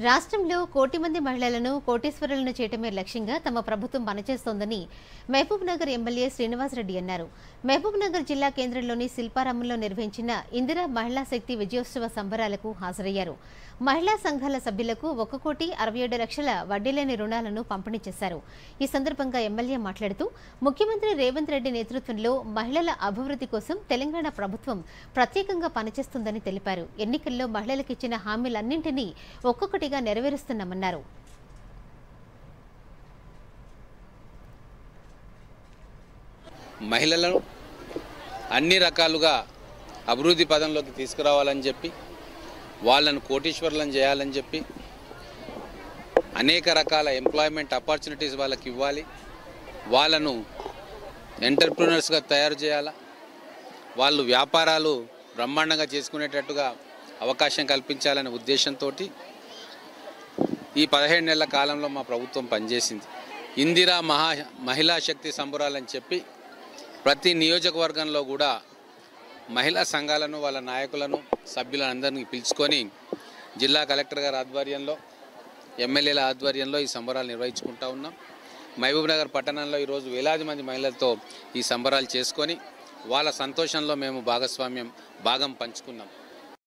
రాష్ట్రంలో కోటి మంది మహిళలను కోటీశ్వరులను చేయటమే లక్ష్యంగా తమ ప్రభుత్వం పనిచేస్తోందని మహబూబ్ నగర్ ఎమ్మెల్యే శ్రీనివాసరెడ్డి అన్నారు. మహబూబ్ నగర్ జిల్లా కేంద్రంలోని శిల్పారామంలో నిర్వహించిన ఇందిరా మహిళా శక్తి విజయోత్సవ సంబరాలకు హాజరయ్యారు. మహిళా సంఘాల సభ్యులకు 1,67,00,000 వడ్డీలేని రుణాలను పంపిణీ చేశారు. ఈ సందర్భంగా ఎమ్మెల్యే మాట్లాడుతూ ముఖ్యమంత్రి రేవంత్ రెడ్డి నేతృత్వంలో మహిళల అభివృద్ధి కోసం తెలంగాణ ప్రభుత్వం ప్రత్యేకంగా పనిచేస్తుందని తెలిపారు. ఎన్నికల్లో మహిళలకు ఇచ్చిన హామీలన్నింటినీ ఒక్కొక్కటిగా నెరవేరుస్తున్నామన్నారు. మహిళలను అన్ని రకాలుగా అభివృద్ధి పదంలోకి తీసుకురావాలని చెప్పి, వాళ్ళను కోటీశ్వరులను చేయాలని చెప్పి, అనేక రకాల ఎంప్లాయ్మెంట్ ఆపర్చునిటీస్ వాళ్ళకి ఇవ్వాలి, వాళ్ళను ఎంటర్ప్రినర్స్గా తయారు చేయాలా, వాళ్ళు వ్యాపారాలు బ్రహ్మాండంగా చేసుకునేటట్టుగా అవకాశం కల్పించాలనే ఉద్దేశంతో ఈ 17 నెలల కాలంలో మా ప్రభుత్వం పనిచేసింది. ఇందిరా మహిళా శక్తి సంబరాలని చెప్పి ప్రతి నియోజకవర్గంలో కూడా మహిళా సంఘాలను, వాళ్ళ నాయకులను, సభ్యులందరినీ పిలుచుకొని జిల్లా కలెక్టర్ గారి ఆధ్వర్యంలో, ఎమ్మెల్యేల ఆధ్వర్యంలో ఈ సంబరాలు నిర్వహించుకుంటూ ఉన్నాం. మహబూబ్ నగర్ పట్టణంలో ఈరోజు వేలాది మంది మహిళలతో ఈ సంబరాలు చేసుకొని వాళ్ళ సంతోషంలో మేము భాగం పంచుకున్నాం.